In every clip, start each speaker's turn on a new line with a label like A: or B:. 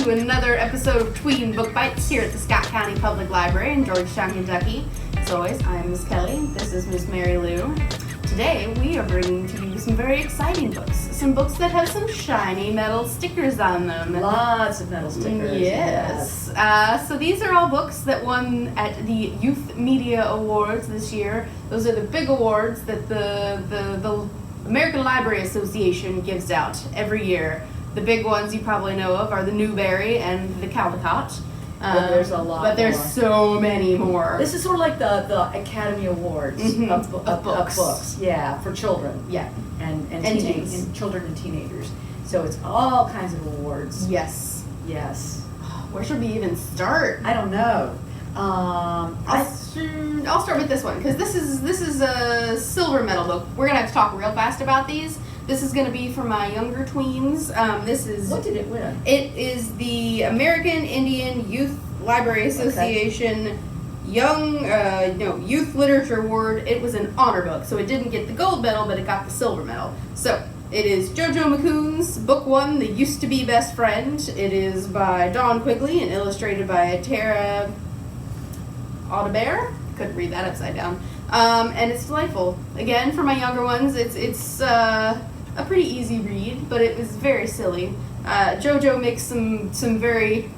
A: to another episode of Tween Book Bites here at the Scott County Public Library in Georgetown, Kentucky. As always, I'm Miss Kelly. This is Miss Mary Lou. Today, we are bringing to you some very exciting books. Some books that have some shiny metal stickers on them.
B: Lots of metal stickers.
A: Yes. So these are all books that won at the Youth Media Awards this year. Those are the big awards that the American Library Association gives out every year. The big ones you probably know of are the Newbery and the Caldecott.
B: But there's a lot
A: But there's
B: more.
A: So many more.
B: This is sort of like the Academy Awards of books. Yeah, for children.
A: Yeah.
B: And
A: teens.
B: And children and teenagers. So it's all kinds of awards.
A: Yes.
B: Yes.
A: Where should we even start?
B: I don't know.
A: I'll start with this one because this is a silver medal book. We're gonna have to talk real fast about these. This is gonna be for my younger tweens. This is.
B: What did it win?
A: It is the American Indian Youth Library Association Youth Literature Award. It was an honor book, so it didn't get the gold medal, but it got the silver medal. So it is JoJo McCoon's book one, The Used to Be Best Friend. It is by Don Quigley and illustrated by Tara Audebert. Couldn't read that upside down. And it's delightful. Again, for my younger ones, it's a pretty easy read, but it was very silly. JoJo makes some very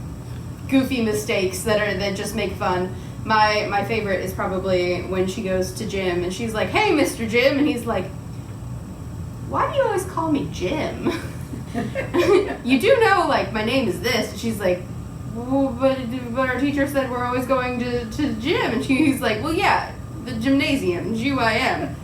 A: goofy mistakes that just make fun. My favorite is probably when she goes to Jim and she's like, "Hey, Mr. Jim," and he's like, "Why do you always call me Jim?" You do know, like, my name is this. And she's like, "Well, but our teacher said we're always going to gym," and he's like, "Well, yeah, the gymnasium, GYM."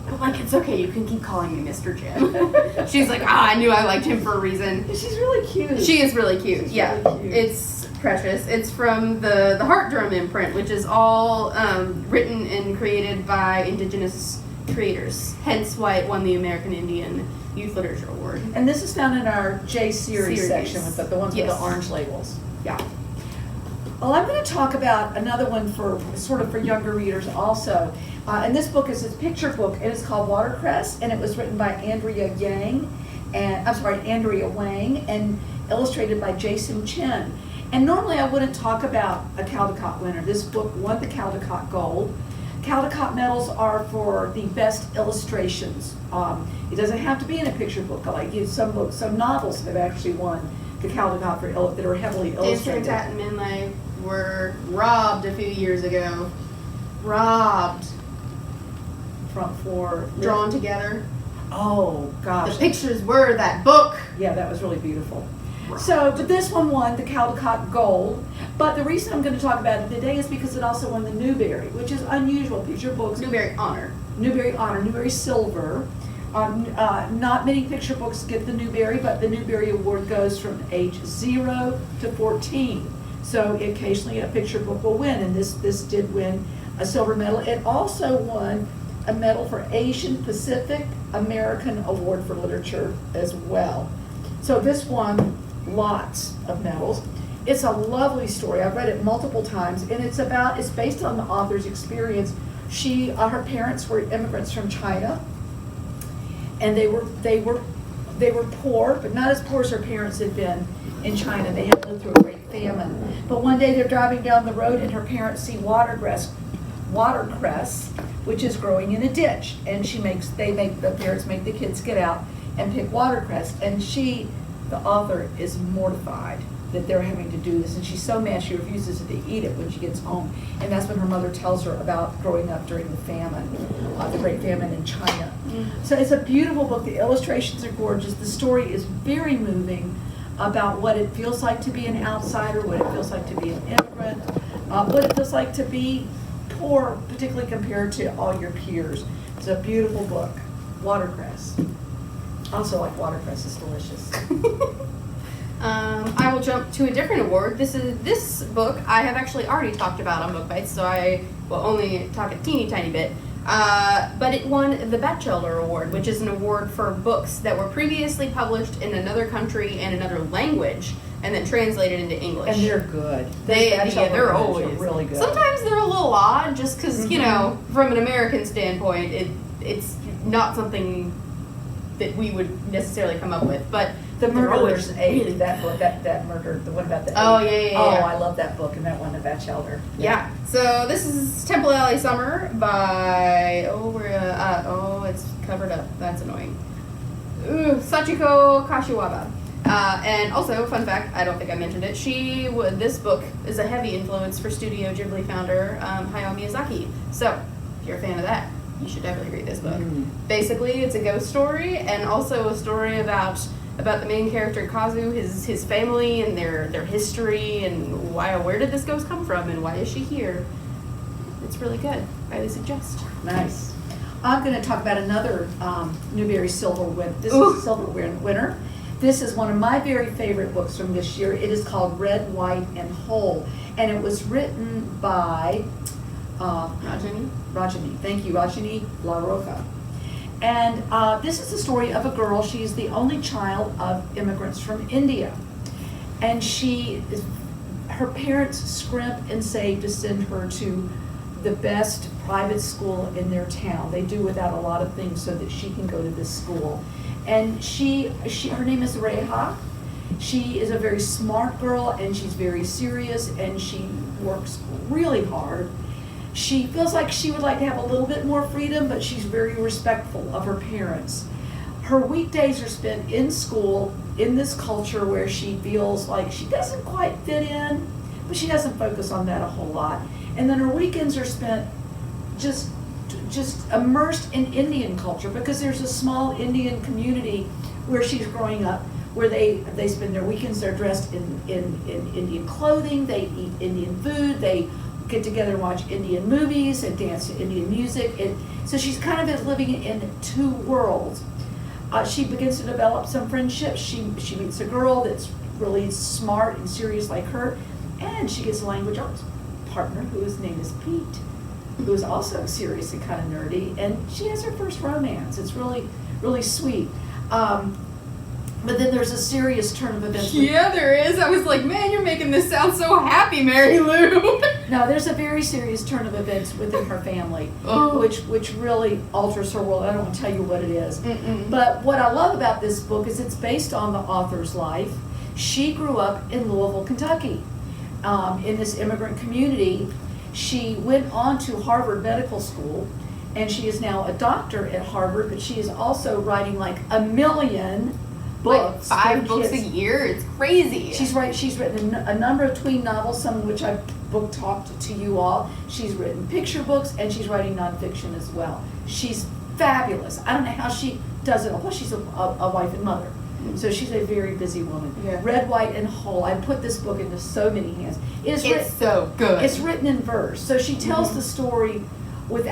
A: But, like, it's okay, you can keep calling me Mr. Jim. She's like, I knew I liked him for a reason.
B: She's really cute.
A: She is really cute.
B: She's
A: Yeah,
B: really cute.
A: It's precious. It's from the Heart Drum imprint, which is all written and created by indigenous creators. Hence why it won the American Indian Youth Literature Award.
B: And this is found in our J series section with the ones with the orange labels.
A: Yeah.
B: Well, I'm going to talk about another one for younger readers also. And this book is a picture book, and it's called Watercress, and it was written by Andrea Wang, and illustrated by Jason Chen. And normally I wouldn't talk about a Caldecott winner. This book won the Caldecott Gold. Caldecott medals are for the best illustrations. It doesn't have to be in a picture book. Like some novels have actually won the Caldecott that are heavily illustrated.
A: Dancer and Minlay were robbed a few years ago. Robbed.
B: For
A: Drawn together.
B: Oh gosh.
A: The pictures were that book.
B: Yeah, that was really beautiful.
A: Right.
B: But this one won the Caldecott Gold. But the reason I'm going to talk about it today is because it also won the Newbery, which is unusual. Picture books.
A: Newbery Honor.
B: Newbery Silver. Not many picture books get the Newbery, but the Newbery Award goes from age 0 to 14. So occasionally a picture book will win, and this did win a silver medal. It also won a medal for Asian Pacific American Award for Literature as well. So this won lots of medals. It's a lovely story. I've read it multiple times, and it's based on the author's experience. Her parents were immigrants from China, and they were poor, but not as poor as her parents had been in China. They had lived through a great famine. But one day they're driving down the road, and her parents see watercress, which is growing in a ditch, and the parents make the kids get out and pick watercress, and the author, is mortified that they're having to do this, and she's so mad she refuses to eat it when she gets home. And that's when her mother tells her about growing up during the famine, the Great Famine in China. So it's a beautiful book. The illustrations are gorgeous. The story is very moving about what it feels like to be an outsider, what it feels like to be an immigrant, what it feels like to be poor, particularly compared to all your peers. It's a beautiful book. Watercress. Also, like watercress is delicious.
A: I will jump to a different award. This book I have actually already talked about on Book Bites, so I will only talk a teeny tiny bit. But it won the Batchelor Award, which is an award for books that were previously published in another country and another language, and then translated into English.
B: And they're good.
A: They're always
B: really good.
A: Sometimes they're a little odd, just because from an American standpoint, it's not something that we would necessarily come up with. But
B: The Murderers
A: always
B: Eight,
A: really
B: that book, that murder, the one about the
A: Oh,
B: eight.
A: yeah.
B: Oh, I love that book and that one about Chelder.
A: Yeah. So this is Temple Alley Summer by it's covered up. That's annoying. Sachiko Kashiwaba. And also, fun fact, I don't think I mentioned it. This book is a heavy influence for Studio Ghibli founder Hayao Miyazaki. So if you're a fan of that, you should definitely read this book. Basically, it's a ghost story and also a story about the main character Kazu, his family and their history and where did this ghost come from and why is she here. It's really good. Highly suggest.
B: Nice. I'm going to talk about another Newbery Silver winner. This is a silver winner. This is one of my very favorite books from this year. It is called Red, White, and Whole, and it was written by Rajani. Thank you, Rajani LaRocca. And this is the story of a girl. She's the only child of immigrants from India, and her parents scrimp and save to send her to the best private school in their town. They do without a lot of things so that she can go to this school. And her name is Reha. She is a very smart girl and she's very serious and she works really hard. She feels like she would like to have a little bit more freedom, but she's very respectful of her parents. Her weekdays are spent in school, in this culture where she feels like she doesn't quite fit in, but she doesn't focus on that a whole lot. And then her weekends are spent just immersed in Indian culture, because there's a small Indian community where she's growing up, where they spend their weekends. They're dressed in Indian clothing, they eat Indian food, they get together and watch Indian movies and dance to Indian music. And so she's kind of living in two worlds. She begins to develop some friendships. She meets a girl that's really smart and serious like her, and she gets a language arts partner whose name is Pete, who is also serious and kind of nerdy, and she has her first romance. It's really, really sweet. But then there's a serious turn of events.
A: Yeah, there is. I was like, man, you're making this sound so happy, Mary Lou.
B: No, there's a very serious turn of events within her family,
A: Oh.
B: which really alters her world. I don't want to tell you what it is.
A: Mm-mm.
B: But what I love about this book is it's based on the author's life. She grew up in Louisville, Kentucky, in this immigrant community. She went on to Harvard Medical School, and she is now a doctor at Harvard, but she is also writing like 1 million books.
A: Like 5
B: for
A: books
B: kids.
A: a year? It's crazy.
B: She's written a number of tween novels, some of which I've book talked to you all. She's written picture books, and she's writing nonfiction as well. She's fabulous. I don't know how she does it all. Plus, she's a wife and mother. So she's a very busy woman.
A: Yeah.
B: Red, White, and Whole. I put this book into so many hands.
A: It's so good.
B: It's written in verse. So she tells the story with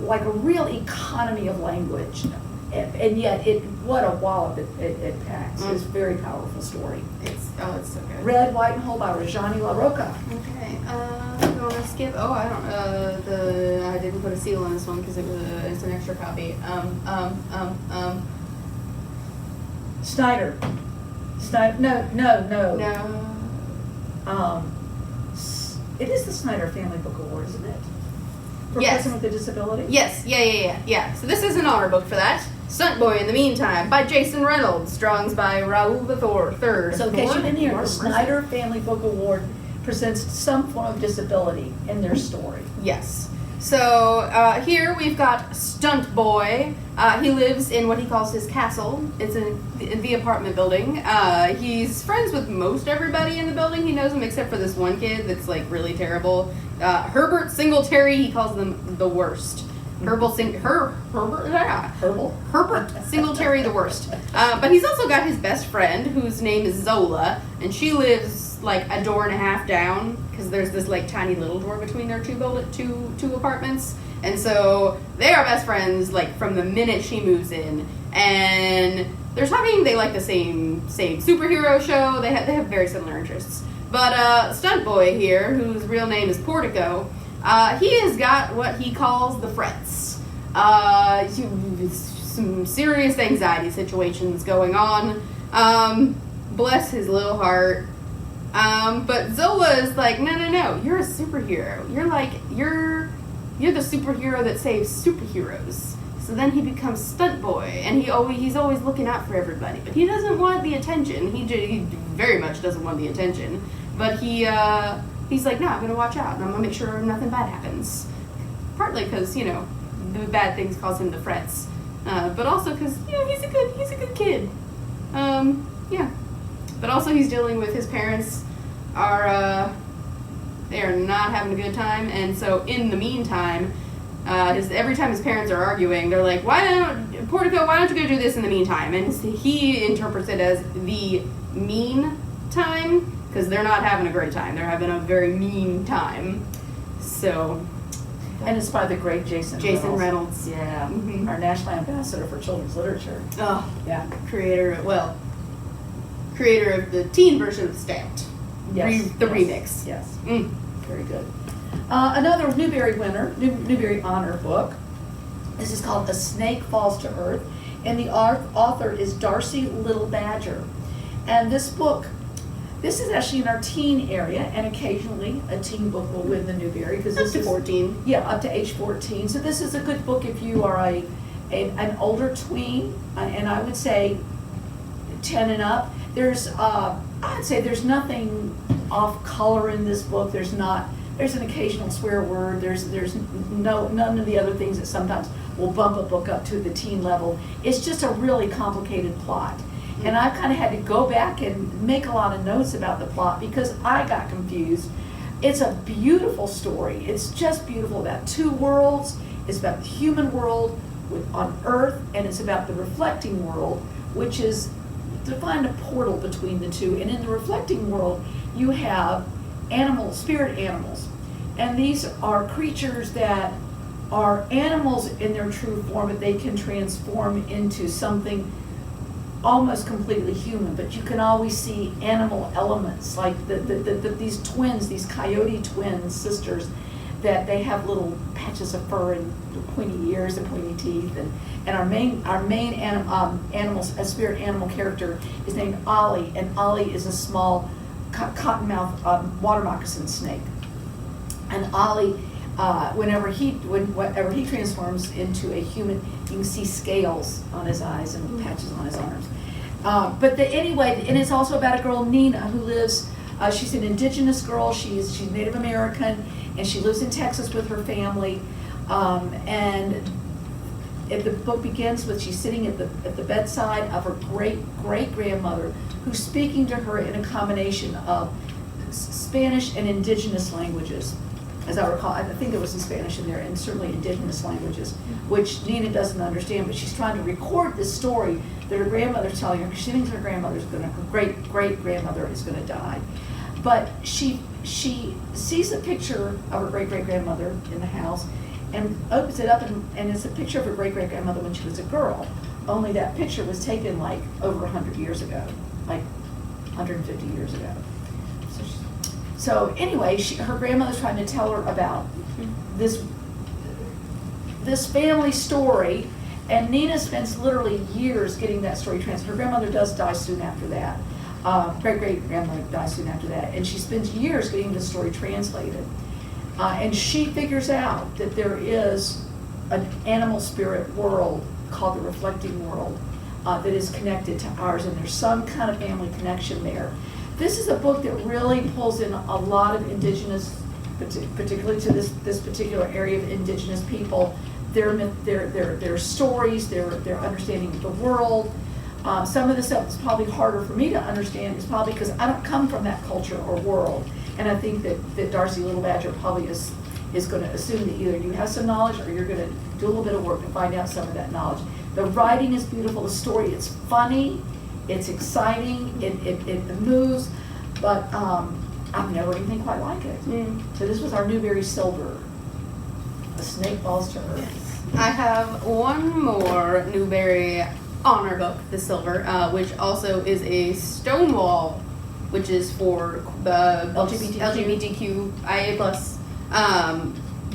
B: like a real economy of language. And yet, what a wallop it packs. It's a very powerful story.
A: It's so good.
B: Red, White, and Whole by Rajani LaRocca.
A: Okay, I'm going to skip. Oh, I don't. I didn't put a seal on this one because it's an extra copy.
B: Snyder. No.
A: No.
B: It is the Snyder Family Book Award, isn't it? For
A: Yes.
B: Person with a Disability?
A: Yes. Yeah. So this is an honor book for that. Stunt Boy in the Meantime by Jason Reynolds. Drawings by Raoul III.
B: So in case you didn't hear, the Snyder Family Book Award presents some form of disability in their story.
A: Yes. So here we've got Stunt Boy. He lives in what he calls his castle. It's in the apartment building. He's friends with most everybody in the building. He knows them except for this one kid that's like really terrible. Herbert Singletary, he calls them the worst. Herbert Singletary the worst. But he's also got his best friend whose name is Zola, and she lives like a door and a half down because there's this like tiny little door between their two apartments. And so they are best friends like from the minute she moves in. And they're talking, they like the same superhero show. They have very similar interests. But Stunt Boy here, whose real name is Portico, he has got what he calls the frets. Some serious anxiety situations going on. Bless his little heart. But Zola is like, no, you're a superhero. You're the superhero that saves superheroes. So then he becomes Stunt Boy, and he's always looking out for everybody, but he doesn't want the attention. He very much doesn't want the attention, but he's like, no, I'm gonna watch out, and I'm gonna make sure nothing bad happens. Partly because the bad things cause him the frets, but also because he's a good kid. Yeah, but also he's dealing with his parents they are not having a good time, and so in the meantime, every time his parents are arguing, they're like, Portico, why don't you go do this in the meantime? And he interprets it as the mean time, because they're not having a great time. They're having a very mean time. So...
B: And it's by the great Jason
A: Reynolds.
B: Yeah,
A: Mm-hmm.
B: our national ambassador for children's literature.
A: Oh,
B: yeah.
A: Creator of the teen version of Stamped.
B: Yes.
A: Remix.
B: Yes.
A: Mm.
B: Very good. Another Newbery winner, Newbery Honor book. This is called A Snake Falls to Earth, and the author is Darcy Little Badger. And this is actually in our teen area, and occasionally a teen book will win the Newbery because this is
A: 14.
B: Yeah, up to age 14. So this is a good book if you are an older tween, and I would say 10 and up. I'd say there's nothing off color in this book. There's an occasional swear word. There's none of the other things that sometimes will bump a book up to the teen level. It's just a really complicated plot. And I've kind of had to go back and make a lot of notes about the plot because I got confused. It's a beautiful story. It's just beautiful about two worlds. It's about the human world on Earth, and it's about the reflecting world, which is to find a portal between the two. And in the reflecting world, you have spirit animals. And these are creatures that are animals in their true form, but they can transform into something almost completely human, but you can always see animal elements, like these twins, these coyote twin sisters, that they have little patches of fur and pointy ears and pointy teeth, and our main a spirit animal character is named Ollie, and Ollie is a small cottonmouth water moccasin snake, and Ollie, whenever he transforms into a human, you can see scales on his eyes and patches on his arms. Anyway, and it's also about a girl, Nina, who lives, she's an indigenous girl, she's Native American, and she lives in Texas with her family. The book begins with she's sitting at the bedside of her great-great-grandmother, who's speaking to her in a combination of Spanish and indigenous languages. As I recall, I think there was some Spanish in there, and certainly indigenous languages, which Nina doesn't understand, but she's trying to record this story that her grandmother's telling her, because she thinks her great-great-grandmother is going to die. But she sees a picture of her great-great-grandmother in the house, and opens it up, and it's a picture of her great-great-grandmother when she was a girl, only that picture was taken like over 100 years ago, like 150 years ago. So anyway, her grandmother's trying to tell her about this family story, and Nina spends literally years getting that story translated. Her grandmother does die soon after that. Great-great-grandmother dies soon after that, and she spends years getting the story translated. And she figures out that there is an animal spirit world called the reflecting world that is connected to ours, and there's some kind of family connection there. This is a book that really pulls in a lot of indigenous, particularly to this particular area of indigenous people, their stories, their understanding of the world. Some of the stuff that's probably harder for me to understand is probably because I don't come from that culture or world. And I think that Darcy Little Badger probably is going to assume that either you have some knowledge or you're going to do a little bit of work to find out some of that knowledge. The writing is beautiful, the story is funny, it's exciting, it moves, but I've never read anything quite like it. So this was our Newbery Silver, A Snake Falls to Earth.
A: I have one more Newbery Honor book, the Silver, which also is a Stonewall, which is for the LGBTQIA+.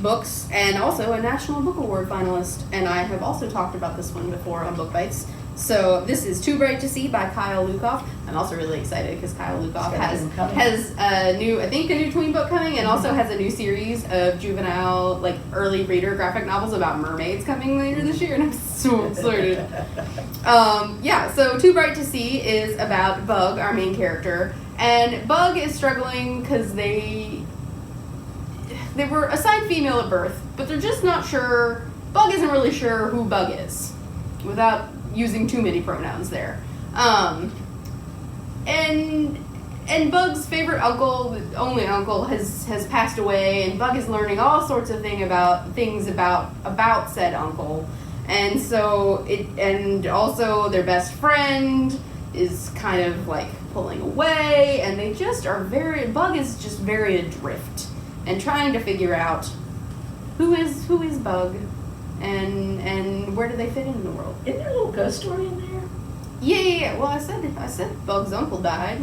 A: books, and also a National Book Award finalist. And I have also talked about this one before on Book Bites. So this is Too Bright to See by Kyle Lukoff. I'm also really excited because Kyle Lukoff has a new tween book coming, and also has a new series of juvenile, like early reader graphic novels about mermaids coming later this year, and I'm so excited. So Too Bright to See is about Bug, our main character, and Bug is struggling because they were assigned female at birth, but they're just not sure. Bug isn't really sure who Bug is, without using too many pronouns there. And Bug's favorite uncle, the only uncle, has passed away, and Bug is learning all sorts of things about said uncle. And so and also their best friend is kind of like pulling away, and they just are Bug is just very adrift and trying to figure out who is Bug and where do they fit in the world.
B: Isn't there a little ghost story in there?
A: Yeah. Well, I said Bug's uncle died.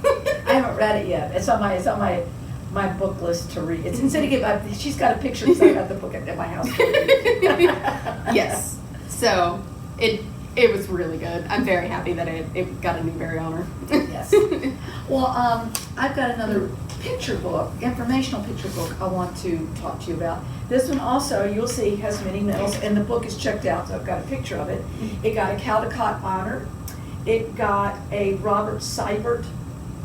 B: I haven't read it yet. It's on my book list to read. It's instead of she's got a picture because I got the book at my house.
A: Yes. So it was really good. I'm very happy that it got a Newbery honor.
B: Yes. Well, I've got another picture book, informational picture book I want to talk to you about. This one also, you'll see, has many medals, and the book is checked out, so I've got a picture of it. It got a Caldecott honor. It got a Robert Seibert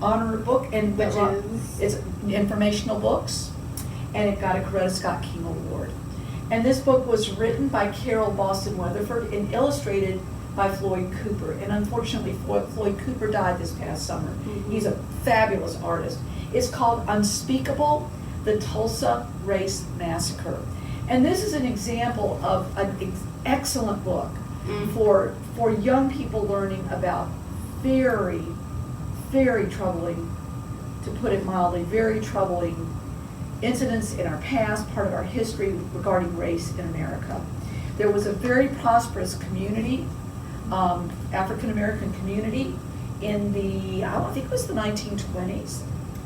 B: honor book, and it's informational books, and it got a Coretta Scott King Award. And this book was written by Carol Boston Weatherford and illustrated by Floyd Cooper. And unfortunately, Floyd Cooper died this past summer. Mm-hmm. He's a fabulous artist. It's called Unspeakable, the Tulsa Race Massacre. And this is an example of an excellent book for young people learning about very, very troubling, to put it mildly, very troubling incidents in our past, part of our history regarding race in America. There was a very prosperous community, African-American community, in the, I think it was the 1920s.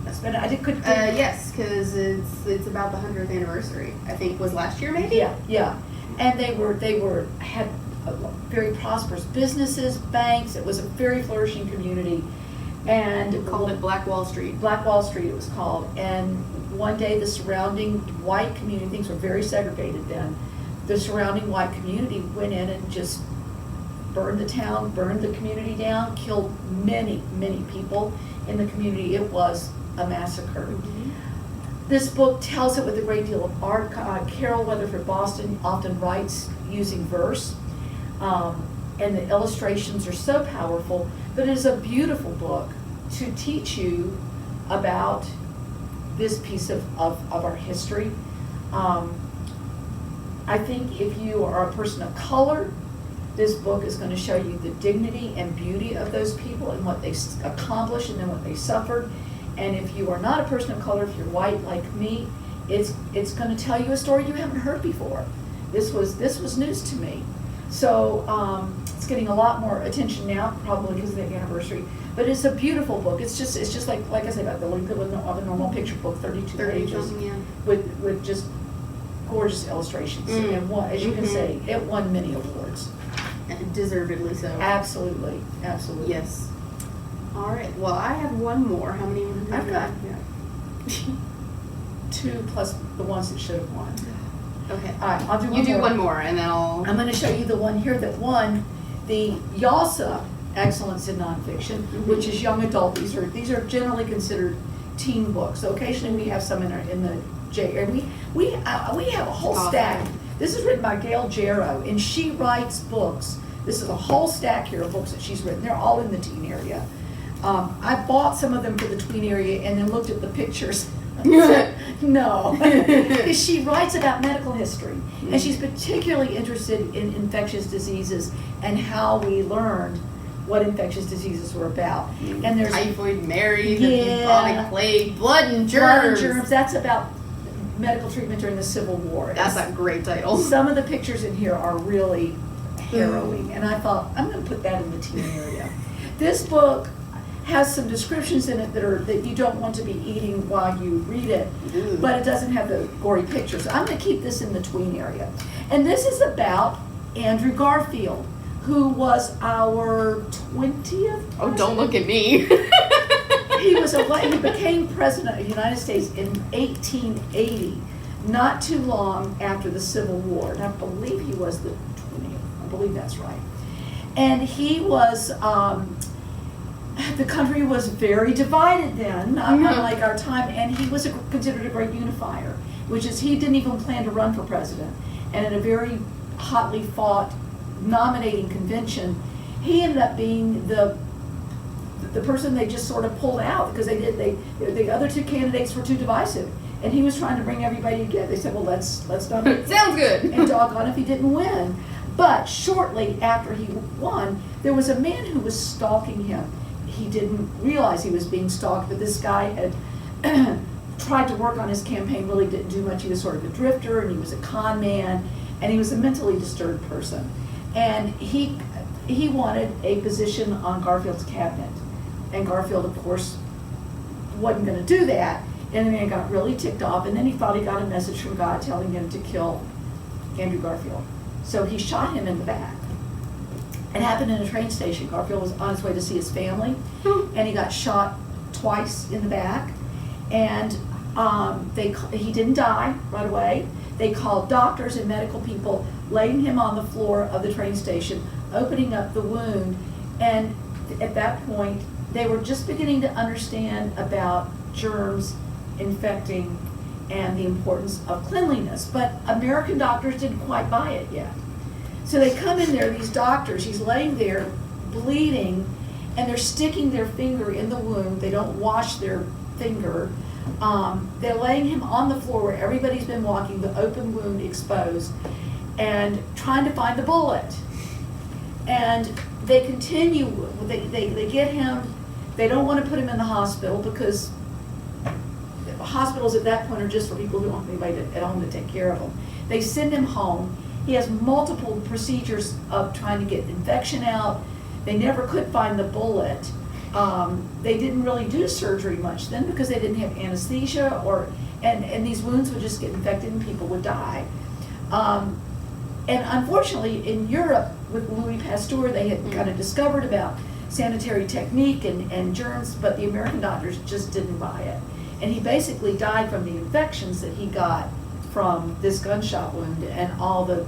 A: Yes, because it's about the 100th anniversary. I think was last year, maybe.
B: Yeah, and they had very prosperous businesses, banks. It was a very flourishing community, and
A: we called it Black Wall Street.
B: Black Wall Street, it was called. And one day, the surrounding white community, things were very segregated then. The surrounding white community went in and just burned the town, burned the community down, killed many, many people in the community. It was a massacre. Mm-hmm. This book tells it with a great deal of art. Carol Weatherford Boston often writes using verse, and the illustrations are so powerful, but it is a beautiful book to teach you about this piece of our history. I think if you are a person of color, this book is going to show you the dignity and beauty of those people and what they accomplished and then what they suffered. And if you are not a person of color, if you're white like me, it's going to tell you a story you haven't heard before. This was news to me. So it's getting a lot more attention now, probably because of the anniversary. But it's a beautiful book. It's just like I said, about the length of a normal picture book, 32 pages,
A: yeah.
B: with just gorgeous illustrations. And as you can say, it won many awards.
A: And deservedly so.
B: Absolutely.
A: Yes. All right. Well, I have one more. How many?
B: I've got 2 plus the ones that should have won.
A: Okay.
B: All right. I'll do one more.
A: You do one more, and then I'm
B: going to show you the one here that won the YALSA Excellence in Nonfiction, which is young adult. These are generally considered teen books. So occasionally we have some in the J area. We have a whole stack. This is written by Gail Jarrow, and she writes books. This is a whole stack here of books that she's written. They're all in the teen area. I bought some of them for the tween area and then looked at the pictures. No. She writes about medical history, and she's particularly interested in infectious diseases and how we learned what infectious diseases were about. And there's
A: typhoid Mary, the bubonic plague, blood and germs.
B: That's about medical treatment during the Civil War.
A: That's a great title.
B: Some of the pictures in here are really harrowing, and I thought, I'm going to put that in the teen area. This book has some descriptions in it that you don't want to be eating while you read it, but it doesn't have the gory pictures. I'm going to keep this in the tween area. And this is about Andrew Garfield, who was our 20th president.
A: Oh, don't look at me.
B: He became president of the United States in 1880, not too long after the Civil War. And I believe he was the 20th. I believe that's right. And he was, the country was very divided then, not unlike our time, and he was considered a great unifier, which is he didn't even plan to run for president. And in a very hotly fought nominating convention, he ended up being the person they just sort of pulled out because the other two candidates were too divisive, and he was trying to bring everybody together. They said, well, let's nominate.
A: Sounds good.
B: And doggone if he didn't win. But shortly after he won, there was a man who was stalking him. He didn't realize he was being stalked, but this guy had tried to work on his campaign, really didn't do much. He was sort of a drifter, and he was a con man, and he was a mentally disturbed person. And he wanted a position on Garfield's cabinet. And Garfield, of course, wasn't going to do that. And the man got really ticked off, and then he thought he got a message from God telling him to kill Andrew Garfield. So he shot him in the back. It happened in a train station. Garfield was on his way to see his family, and he got shot twice in the back. And he didn't die right away. They called doctors and medical people, laying him on the floor of the train station, opening up the wound. And at that point, they were just beginning to understand about germs infecting and the importance of cleanliness. But American doctors didn't quite buy it yet. So they come in there, these doctors, he's laying there bleeding, and they're sticking their finger in the wound. They don't wash their finger. They're laying him on the floor where everybody's been walking, the open wound exposed, and trying to find the bullet. And they continue, they get him, they don't want to put him in the hospital because hospitals at that point are just for people who don't have anybody at home to take care of them. They send him home. He has multiple procedures of trying to get infection out. They never could find the bullet. They didn't really do surgery much then because they didn't have anesthesia, and these wounds would just get infected and people would die. And unfortunately, in Europe with Louis Pasteur, they had kind of discovered about sanitary technique and germs, but the American doctors just didn't buy it. And he basically died from the infections that he got from this gunshot wound and all the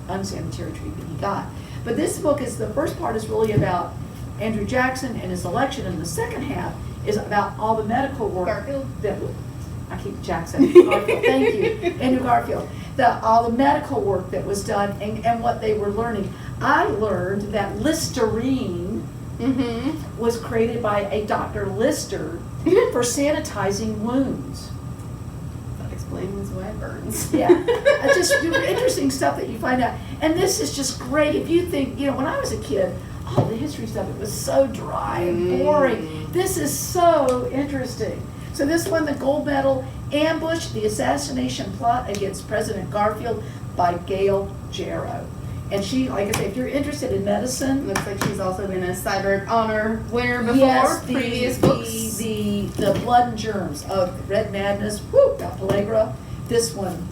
B: unsanitary treatment he got. But this book the first part is really about Andrew Jackson and his election, and the second half is about all the medical work.
A: Garfield?
B: I keep Jackson. Garfield, thank you. Andrew Garfield. All the medical work that was done and what they were learning. I learned that Listerine was created by a Dr. Lister for sanitizing wounds.
A: That explains why it burns.
B: Yeah, just interesting stuff that you find out. And this is just great. If you think, when I was a kid, all the history stuff, it was so dry and boring. This is so interesting. So this won the gold medal, Ambush, the Assassination Plot Against President Garfield by Gail Jarrow. And she, like I say, if you're interested in medicine.
A: Looks like she's also been a Cyber Honor winner before.
B: Yes,
A: previous books.
B: The Blood and Germs of Red Madness, got Pellagra. This one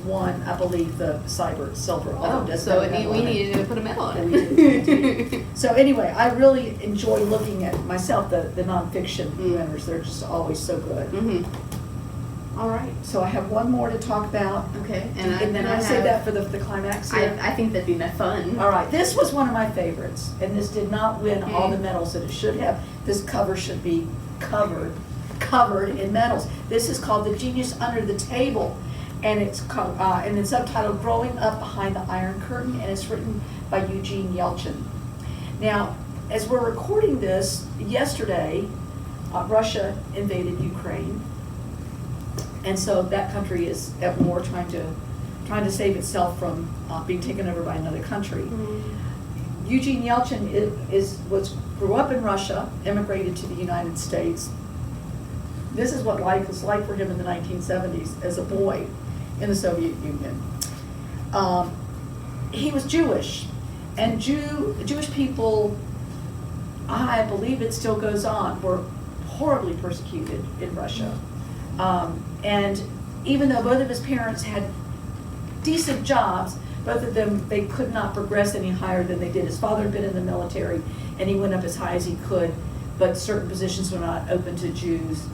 B: won, I believe, the Cyber Silver Honor.
A: So we needed to put a medal on it.
B: We did. So anyway, I really enjoy looking at myself, the nonfiction winners. They're just always so good. All right, so I have one more to talk about.
A: Okay,
B: and then I save that for the climax here.
A: I think that'd be fun.
B: All right, this was one of my favorites, and this did not win all the medals that it should have. This cover should be covered in medals. This is called The Genius Under the Table, and it's subtitled Growing Up Behind the Iron Curtain, and it's written by Eugene Yelchin. Now, as we're recording this, yesterday, Russia invaded Ukraine. And so that country is at war, trying to save itself from being taken over by another country. Eugene Yelchin grew up in Russia, immigrated to the United States. This is what life was like for him in the 1970s as a boy in the Soviet Union. He was Jewish, and Jewish people I believe it still goes on, were horribly persecuted in Russia. And even though both of his parents had decent jobs, both of them, they could not progress any higher than they did. His father had been in the military, and he went up as high as he could, but certain positions were not open to Jews.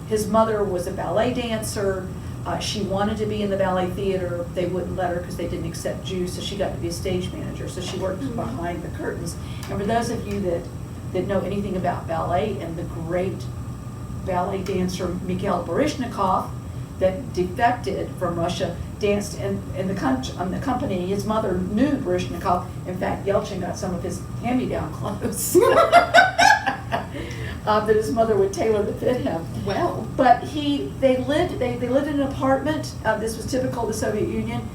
B: His mother was a ballet dancer. She wanted to be in the ballet theater. They wouldn't let her because they didn't accept Jews, so she got to be a stage manager. So she worked behind the curtains. And for those of you that know anything about ballet, and the great ballet dancer Mikhail Baryshnikov that defected from Russia, danced in the company. His mother knew Baryshnikov. In fact, Yelchin got some of his hand-me-down clothes that his mother would tailor to fit him.
A: Well,
B: but they lived in an apartment. This was typical of the Soviet Union.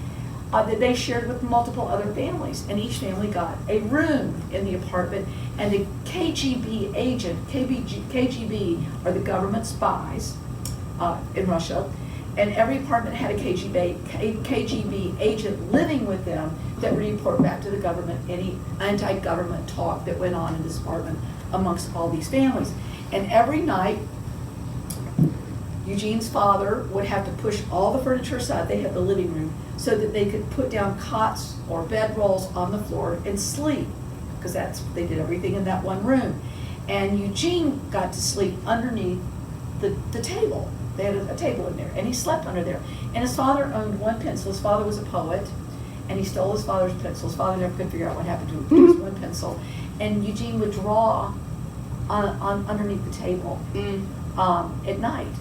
B: That they shared with multiple other families, and each family got a room in the apartment. And the KGB agent, KGB are the government spies in Russia, and every apartment had a KGB agent living with them that would report back to the government any anti-government talk that went on in this apartment amongst all these families. And every night, Eugene's father would have to push all the furniture aside. They had the living room, so that they could put down cots or bedrolls on the floor and sleep, because they did everything in that one room. And Eugene got to sleep underneath the table. They had a table in there, and he slept under there. And his father owned one pencil. His father was a poet, and he stole his father's pencil. His father never could figure out what happened to his one pencil. And Eugene would draw on underneath the table at night.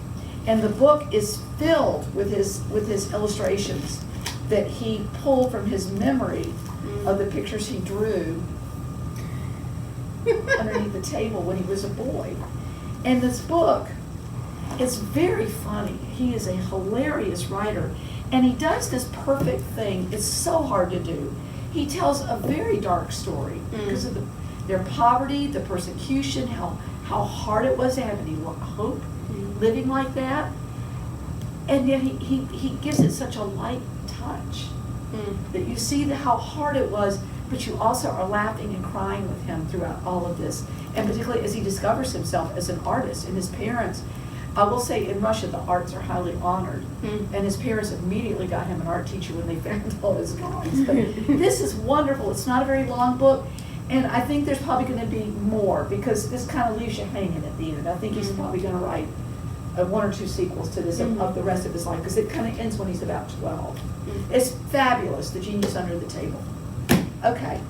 B: And the book is filled with his illustrations that he pulled from his memory of the pictures he drew underneath the table when he was a boy. And this book is very funny. He is a hilarious writer, and he does this perfect thing. It's so hard to do. He tells a very dark story because of their poverty, the persecution, how hard it was to have any hope living like that. And yet he gives it such a light touch that you see how hard it was, but you also are laughing and crying with him throughout all of this. And particularly as he discovers himself as an artist, and his parents, I will say in Russia the arts are highly honored, and his parents immediately got him an art teacher when they found all his drawings. But this is wonderful. It's not a very long book, and I think there's probably going to be more, because this kind of leaves you hanging at the end. I think he's probably going to write one or two sequels to this of the rest of his life, because it kind of ends when he's about 12. It's fabulous, The Genius Under the Table. Okay,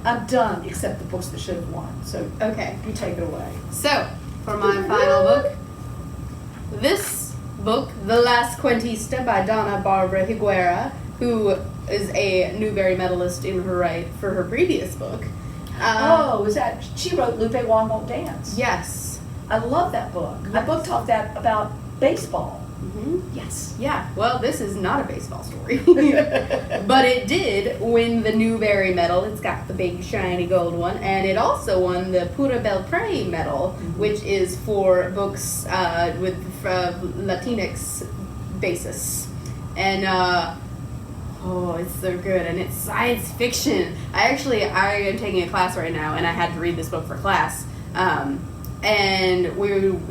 B: I'm done, except the books that should have won. So
A: okay,
B: you take it away.
A: So, for my final book, this book, The Last Quintista by Donna Barbara Higuera, who is a Newbery medalist in her right for her previous book.
B: Is that, she wrote Lupe Wong Won't Dance.
A: Yes.
B: I love that book.
A: Yes.
B: I book talked that about baseball.
A: Yes. Yeah. Well, this is not a baseball story. But it did win the Newbery medal. It's got the big shiny gold one. And it also won the Pura Belpré medal, which is for books with Latinx basis. And, it's so good. And it's science fiction. I am taking a class right now, and I had to read this book for class. And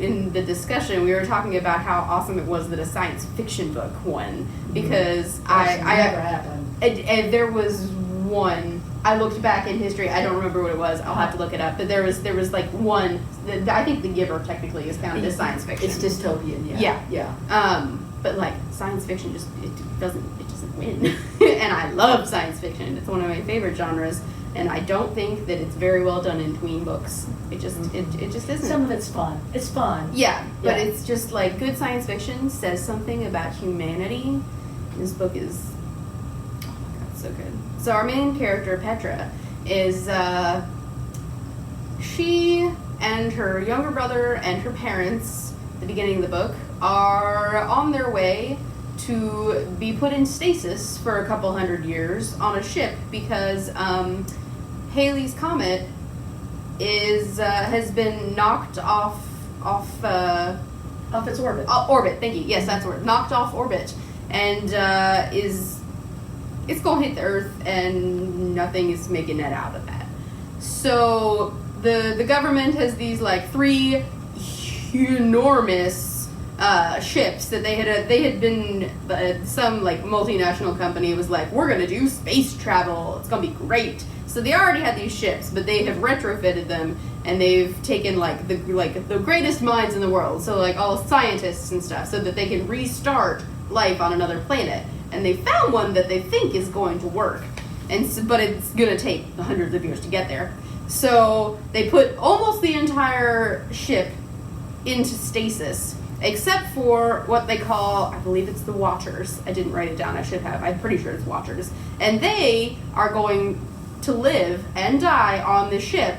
A: in the discussion, we were talking about how awesome it was that a science fiction book won, because
B: never happened.
A: And there was one. I looked back in history. I don't remember what it was. I'll have to look it up. But there was like one. I think The Giver technically is counted as science fiction.
B: It's dystopian. Yeah.
A: But like science fiction it doesn't win. And I love science fiction. It's one of my favorite genres. And I don't think that it's very well done in tween books. It just isn't.
B: Some of it's fun. It's fun.
A: Yeah, but it's just like good science fiction says something about humanity. This book is, oh my god, so good. So our main character, Petra, is she and her younger brother and her parents, at the beginning of the book, are on their way to be put in stasis for a couple hundred years on a ship because Halley's Comet has been knocked off
B: its orbit.
A: Orbit, thank you. Yes, that's the word. Knocked off orbit, and it's going to hit the Earth, and nothing is making it out of that. So the government has these like 3 enormous ships that they had been some like multinational company was like, we're gonna do space travel, it's gonna be great. So they already had these ships, but they have retrofitted them, and they've taken like the greatest minds in the world, so like all scientists and stuff, so that they can restart life on another planet. And they found one that they think is going to work, but it's gonna take hundreds of years to get there. So they put almost the entire ship into stasis, except for what they call, I believe it's the Watchers. I didn't write it down, I should have. I'm pretty sure it's Watchers. And they are going to live and die on the ship,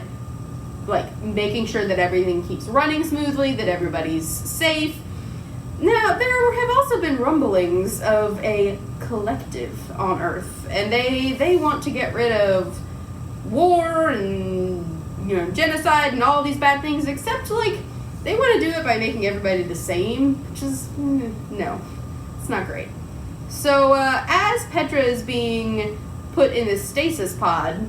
A: like making sure that everything keeps running smoothly, that everybody's safe. Now, there have also been rumblings of a collective on Earth, and they want to get rid of war and, you know, genocide and all these bad things, except, like, they want to do it by making everybody the same, which is, no, it's not great. So, as Petra is being put in this stasis pod,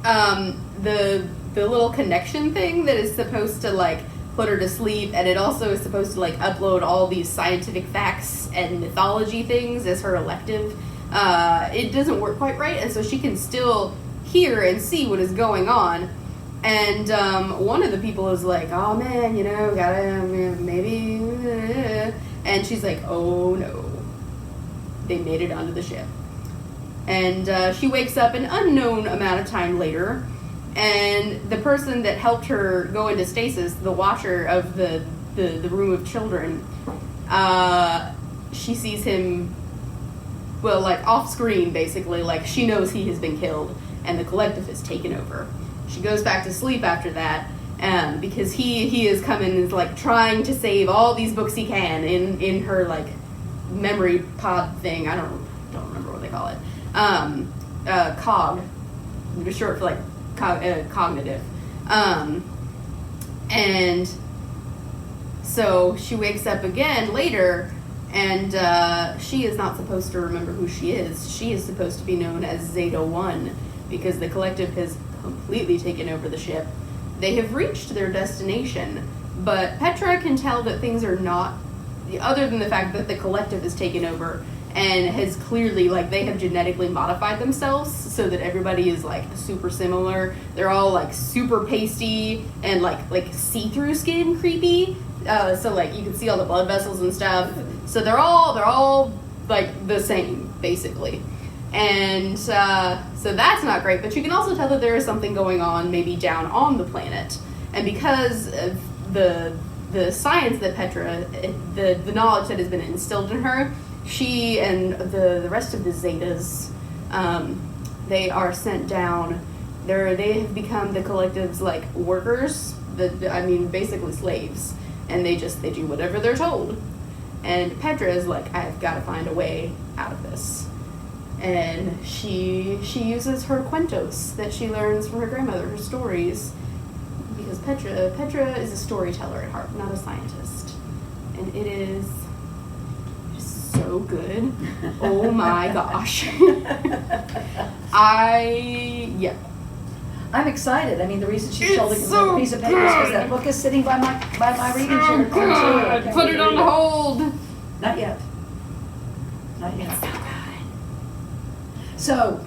A: the little connection thing that is supposed to, like, put her to sleep, and it also is supposed to, like, upload all these scientific facts and mythology things as her elective, it doesn't work quite right, and so she can still hear and see what is going on. And one of the people is like, oh man, you know, gotta, maybe, and she's like, oh no, they made it onto the ship. And she wakes up an unknown amount of time later, and the person that helped her go into stasis, the watcher of the room of children, she sees him, well, like, off screen, basically, like, she knows he has been killed, and the collective has taken over. She goes back to sleep after that, because he is coming and is, like, trying to save all these books he can in her, like, memory pod thing. I don't remember what they call it. COG, just short for, like, cognitive. And so she wakes up again later, and she is not supposed to remember who she is. She is supposed to be known as Zeta 1, because the collective has completely taken over the ship. They have reached their destination, but Petra can tell that things are not, other than the fact that the collective has taken over and has clearly, like, they have genetically modified themselves so that everybody is, like, super similar. They're all, like, super pasty and, like see-through skin creepy. So, like, you can see all the blood vessels and stuff. So they're all like, the same, basically. And so that's not great, but you can also tell that there is something going on maybe down on the planet. And because of the science that Petra, the knowledge that has been instilled in her, she and the rest of the Zetas, they are sent down. They have become the collective's, like, workers, basically slaves. And they do whatever they're told. And Petra is like, I've got to find a way out of this. And she uses her cuentos that she learns from her grandmother, her stories, because Petra is a storyteller at heart, not a scientist. And it is just so good. Oh my gosh.
B: I'm excited. I mean, the reason she's holding a piece of paper is because that book is sitting by my reading chair.
A: Good. Put it on hold.
B: Not yet.
A: It's so good.
B: So,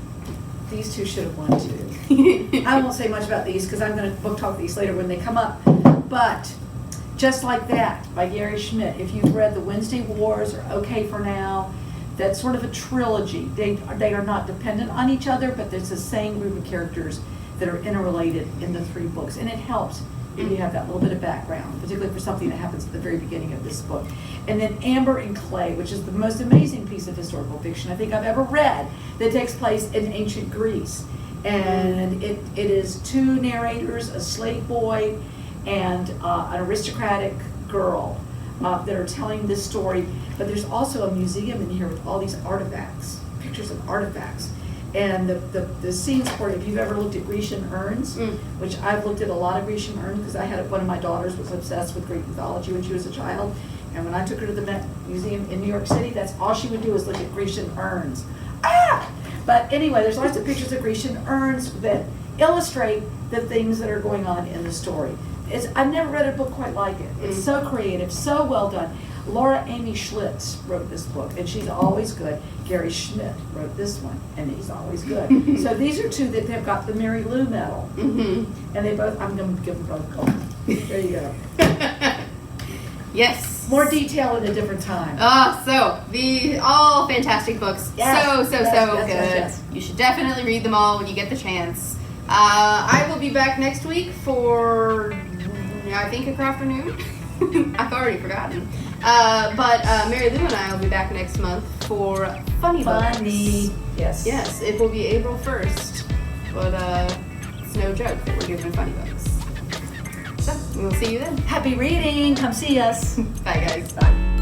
B: these two should have won too. I won't say much about these because I'm going to book talk these later when they come up. But Just Like That by Gary Schmidt. If you've read The Wednesday Wars or Okay for Now, that's sort of a trilogy. They are not dependent on each other, but there's the same group of characters that are interrelated in the 3 books, and it helps if you have that little bit of background, particularly for something that happens at the very beginning of this book. And then Amber and Clay, which is the most amazing piece of historical fiction I think I've ever read, that takes place in ancient Greece. And it is 2 narrators, a slave boy and an aristocratic girl that are telling this story. But there's also a museum in here with all these artifacts, pictures of artifacts. And the scenes for it, if you've ever looked at Grecian urns, which I've looked at a lot of Grecian urns because I had one of my daughters was obsessed with Greek mythology when she was a child. And when I took her to the Met Museum in New York City, that's all she would do is look at Grecian urns. But anyway, there's lots of pictures of Grecian urns that illustrate the things that are going on in the story. I've never read a book quite like it. It's so creative, so well done. Laura Amy Schlitz wrote this book, and she's always good. Gary Schmidt wrote this one, and he's always good. So these are two that have got the Mary Lou medal. And they both, I'm going to give them both gold. There you go.
A: Yes.
B: More detail at a different time.
A: So all fantastic books.
B: Yes,
A: So
B: yes,
A: good.
B: yes.
A: You should definitely read them all when you get the chance. I will be back next week for, I think, a afternoon. I've already forgotten. But Mary Lou and I will be back next month for Funny Books.
B: Yes.
A: Yes, it will be April 1st. But it's no joke that we're giving Funny Books. So, we will see you then.
B: Happy reading. Come see us.
A: Bye, guys.
B: Bye.